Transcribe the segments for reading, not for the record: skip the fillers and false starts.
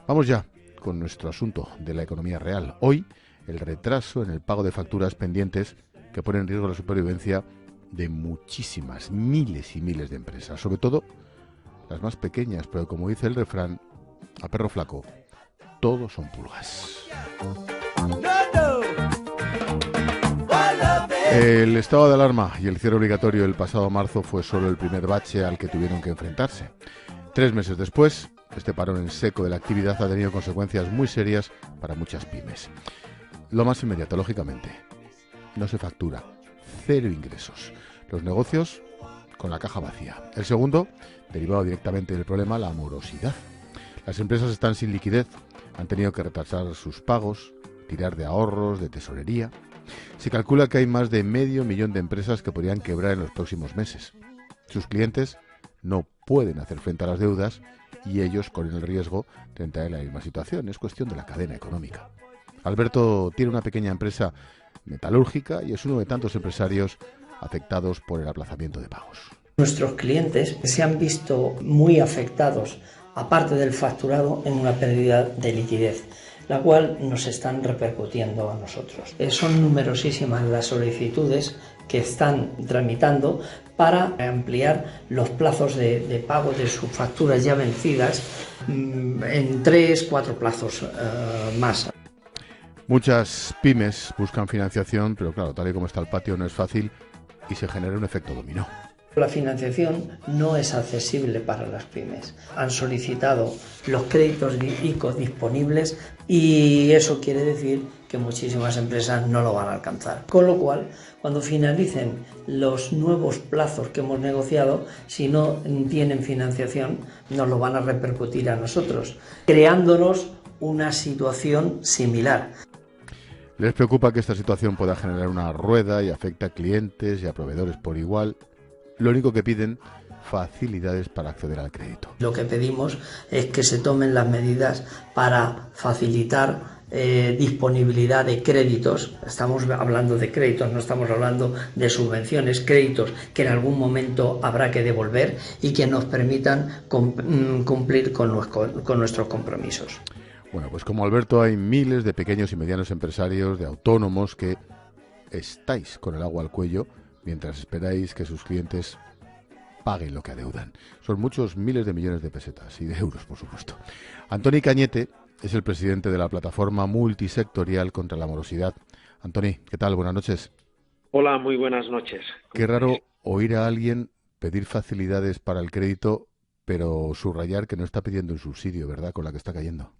Vamos ya con nuestro asunto de la economía real. Hoy, el retraso en el pago de facturas pendientes que pone en riesgo la supervivencia de muchísimas, miles y miles de empresas, sobre todo las más pequeñas, pero como dice el refrán, a perro flaco, todos son pulgas. El estado de alarma y el cierre obligatorio el pasado marzo fue solo el primer bache al que tuvieron que enfrentarse. 3 meses después, este parón en seco de la actividad ha tenido consecuencias muy serias para muchas pymes. Lo más inmediato, lógicamente, no se factura, cero ingresos. Los negocios con la caja vacía. El segundo, derivado directamente del problema, la morosidad. Las empresas están sin liquidez, han tenido que retrasar sus pagos, tirar de ahorros, de tesorería. Se calcula que hay más de 500.000 de empresas que podrían quebrar en los próximos meses. Sus clientes no pueden hacer frente a las deudas y ellos corren el riesgo de entrar en la misma situación. Es cuestión de la cadena económica. Alberto tiene una pequeña empresa metalúrgica y es uno de tantos empresarios afectados por el aplazamiento de pagos. Nuestros clientes se han visto muy afectados, aparte del facturado, en una pérdida de liquidez, la cual nos están repercutiendo a nosotros. Son numerosísimas las solicitudes que están tramitando para ampliar los plazos de pago de sus facturas ya vencidas en 3-4 plazos más. Muchas pymes buscan financiación, pero claro, tal y como está el patio no es fácil y se genera un efecto dominó. La financiación no es accesible para las pymes. Han solicitado los créditos ICO disponibles y eso quiere decir que muchísimas empresas no lo van a alcanzar. Con lo cual, cuando finalicen los nuevos plazos que hemos negociado, si no tienen financiación, nos lo van a repercutir a nosotros, creándonos una situación similar. Les preocupa que esta situación pueda generar una rueda y afecte a clientes y a proveedores por igual. Lo único que piden, facilidades para acceder al crédito. Lo que pedimos es que se tomen las medidas para facilitar disponibilidad de créditos. Estamos hablando de créditos, no estamos hablando de subvenciones, créditos que en algún momento habrá que devolver y que nos permitan cumplir con nuestros compromisos. Bueno, pues como Alberto hay miles de pequeños y medianos empresarios, de autónomos que estáis con el agua al cuello mientras esperáis que sus clientes paguen lo que adeudan. Son muchos miles de millones de pesetas y de euros, por supuesto. Antoni Cañete es el presidente de la plataforma multisectorial contra la morosidad. Antoni, ¿qué tal? Buenas noches. Hola, muy buenas noches. Qué raro oír a alguien pedir facilidades para el crédito, pero subrayar que no está pidiendo un subsidio, ¿verdad?, con la que está cayendo.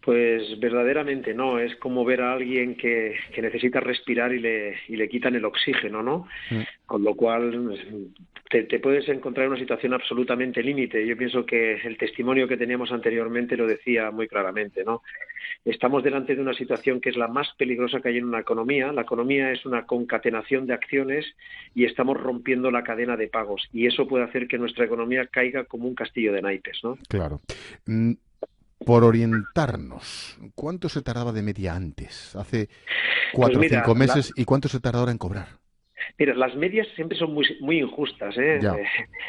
Pues verdaderamente no, es como ver a alguien que necesita respirar y le quitan el oxígeno, ¿no? Con lo cual te puedes encontrar en una situación absolutamente límite. Yo pienso que el testimonio que teníamos anteriormente lo decía muy claramente, ¿no? Estamos delante de una situación que es la más peligrosa que hay en una economía. La economía es una concatenación de acciones y estamos rompiendo la cadena de pagos. Y eso puede hacer que nuestra economía caiga como un castillo de naipes, ¿no? Claro. Por orientarnos, ¿cuánto se tardaba de media antes? Hace 4 o 5 meses, ¿y cuánto se tarda ahora en cobrar? Mira, las medias siempre son muy injustas, ¿eh?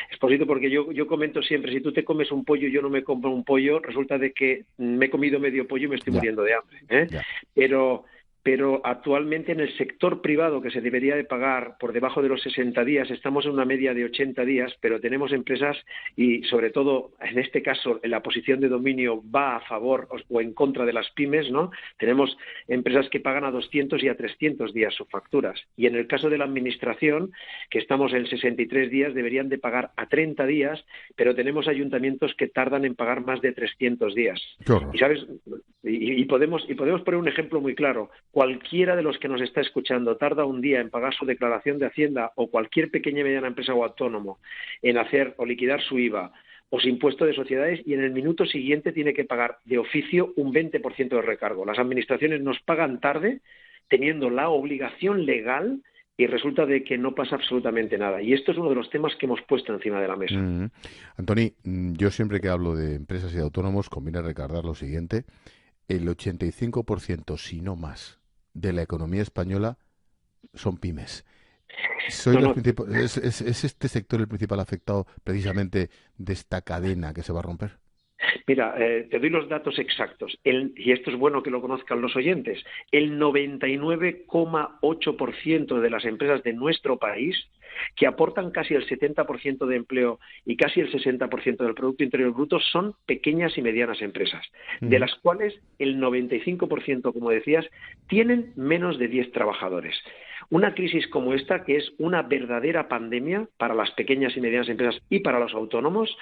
Exposito, porque yo comento siempre, si tú te comes un pollo y yo no me compro un pollo, resulta de que me he comido medio pollo y me estoy muriendo de hambre, ¿eh? Pero actualmente en el sector privado, que se debería de pagar por debajo de los 60 días, estamos en una media de 80 días, pero tenemos empresas y sobre todo en este caso la posición de dominio va a favor o en contra de las pymes, ¿no? Tenemos empresas que pagan a 200 y a 300 días sus facturas. Y en el caso de la administración, que estamos en 63 días, deberían de pagar a 30 días, pero tenemos ayuntamientos que tardan en pagar más de 300 días. Y sabes, y podemos poner un ejemplo muy claro. Cualquiera de los que nos está escuchando tarda un día en pagar su declaración de Hacienda o cualquier pequeña y mediana empresa o autónomo en hacer o liquidar su IVA o su impuesto de sociedades y en el minuto siguiente tiene que pagar de oficio un 20% de recargo. Las administraciones nos pagan tarde teniendo la obligación legal y resulta de que no pasa absolutamente nada. Y esto es uno de los temas que hemos puesto encima de la mesa. Antoni, yo siempre que hablo de empresas y de autónomos conviene recordar lo siguiente. El 85%, si no más, de la economía española son pymes. ¿Es este sector el principal afectado precisamente de esta cadena que se va a romper? Mira, te doy los datos exactos, y esto es bueno que lo conozcan los oyentes. El 99,8% de las empresas de nuestro país, que aportan casi el 70% de empleo y casi el 60% del Producto Interior Bruto, son pequeñas y medianas empresas, de las cuales el 95%, como decías, tienen menos de 10 trabajadores. Una crisis como esta, que es una verdadera pandemia para las pequeñas y medianas empresas y para los autónomos,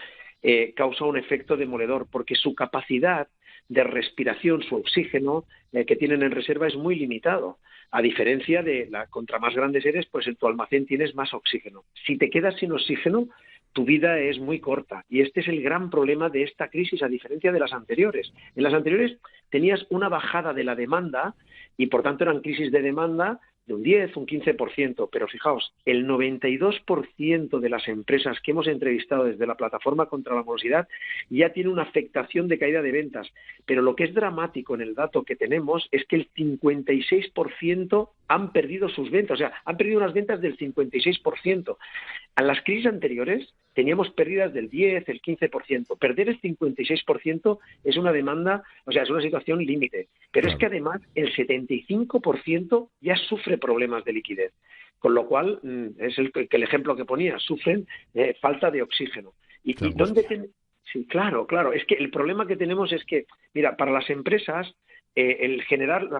causa un efecto demoledor, porque su capacidad de respiración, su oxígeno que tienen en reserva es muy limitado. A diferencia de contra más grandes eres, pues en tu almacén tienes más oxígeno. Si te quedas sin oxígeno, tu vida es muy corta. Y este es el gran problema de esta crisis, a diferencia de las anteriores. En las anteriores tenías una bajada de la demanda y, por tanto, eran crisis de demanda de un 10, un 15%, pero fijaos, el 92% de las empresas que hemos entrevistado desde la plataforma contra la morosidad ya tiene una afectación de caída de ventas, pero lo que es dramático en el dato que tenemos es que el 56% han perdido sus ventas, o sea, han perdido unas ventas del 56%. En las crisis anteriores teníamos pérdidas del 10, el 15%. Perder el 56% es una demanda, o sea, es una situación límite. Pero es que además el 75% ya sufre problemas de liquidez. Con lo cual, es el ejemplo que ponía, sufren falta de oxígeno. ¿Y dónde Sí, claro. Es que el problema que tenemos es que, mira, para las empresas, el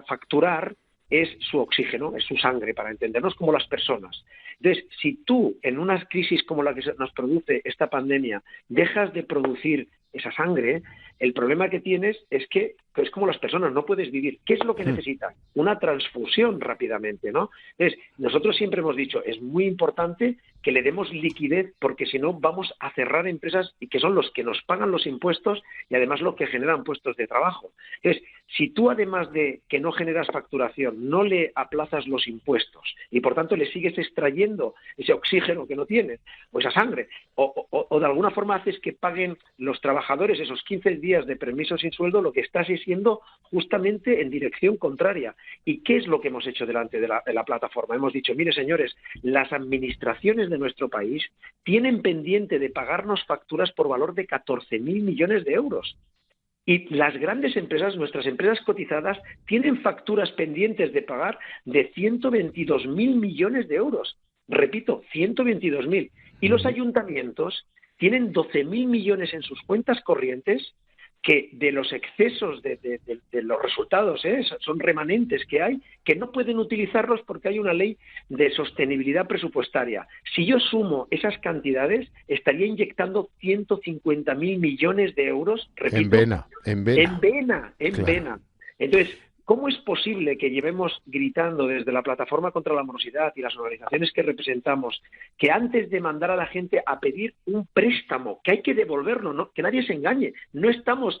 facturar es su oxígeno, es su sangre, para entendernos, como las personas. Entonces, si tú, en una crisis como la que nos produce esta pandemia, dejas de producir esa sangre, el problema que tienes es que es como las personas, no puedes vivir. ¿Qué es lo que necesitas? Una transfusión rápidamente, ¿no? Entonces, nosotros siempre hemos dicho, es muy importante que le demos liquidez, porque si no vamos a cerrar empresas y que son los que nos pagan los impuestos y además los que generan puestos de trabajo. Entonces, si tú además de que no generas facturación, no le aplazas los impuestos y por tanto le sigues extrayendo ese oxígeno que no tienes, o esa sangre, o de alguna forma haces que paguen los trabajadores esos 15 días de permiso sin sueldo, lo que estás siendo justamente en dirección contraria. ¿Y qué es lo que hemos hecho delante de la plataforma? Hemos dicho, mire señores, las administraciones de nuestro país tienen pendiente de pagarnos facturas por valor de 14.000 millones de euros. Y las grandes empresas, nuestras empresas cotizadas, tienen facturas pendientes de pagar de 122.000 millones de euros. Repito, 122.000. Y los ayuntamientos tienen 12.000 millones en sus cuentas corrientes, que de los excesos de los resultados, son remanentes que hay, que no pueden utilizarlos porque hay una ley de sostenibilidad presupuestaria. Si yo sumo esas cantidades, estaría inyectando 150.000 millones de euros, repito, en vena. Entonces, ¿cómo es posible que llevemos gritando desde la plataforma contra la morosidad y las organizaciones que representamos que antes de mandar a la gente a pedir un préstamo, que hay que devolverlo, ¿no? Que nadie se engañe, no estamos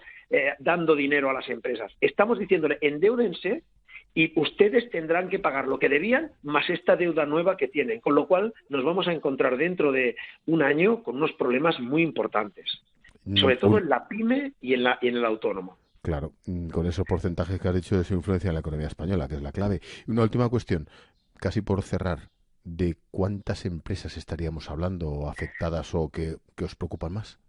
dando dinero a las empresas, estamos diciéndole endeúdense y ustedes tendrán que pagar lo que debían más esta deuda nueva que tienen, con lo cual nos vamos a encontrar dentro de un año con unos problemas muy importantes, sobre todo en la pyme y en el autónomo. Claro, con esos porcentajes que has dicho de su influencia en la economía española, que es la clave. Y una última cuestión, casi por cerrar, ¿de cuántas empresas estaríamos hablando afectadas o que os preocupan más?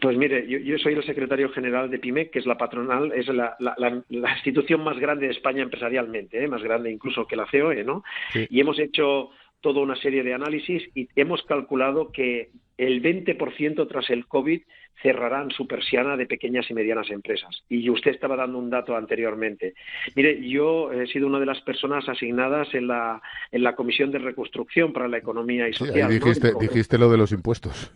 Pues mire, yo soy el secretario general de PYME, que es la patronal, es la institución más grande de España empresarialmente, más grande incluso que la COE, ¿no? Sí. Y hemos hecho toda una serie de análisis y hemos calculado que el 20% tras el COVID cerrarán su persiana de pequeñas y medianas empresas. Y usted estaba dando un dato anteriormente. Mire, yo he sido una de las personas asignadas en la Comisión de Reconstrucción para la Economía y Social. Sí, dijiste lo de los impuestos.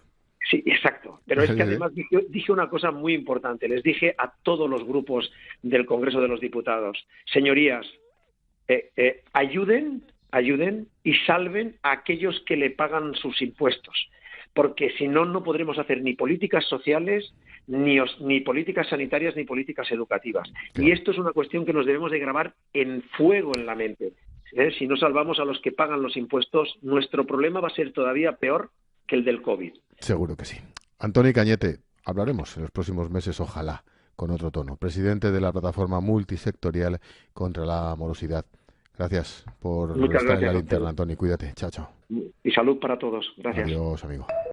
Sí, exacto. Pero es que además dije una cosa muy importante. Les dije a todos los grupos del Congreso de los Diputados, señorías, ayuden y salven a aquellos que le pagan sus impuestos, porque si no, no podremos hacer ni políticas sociales, ni políticas sanitarias, ni políticas educativas. Claro. Y esto es una cuestión que nos debemos de grabar en fuego en la mente. Si no salvamos a los que pagan los impuestos, nuestro problema va a ser todavía peor que el del COVID. Seguro que sí. Antoni Cañete, hablaremos en los próximos meses, ojalá, con otro tono. Presidente de la plataforma multisectorial contra la morosidad. Gracias por estar en la linterna, Antoni. Cuídate. Chao, chao. Y salud para todos. Gracias. Adiós, amigo.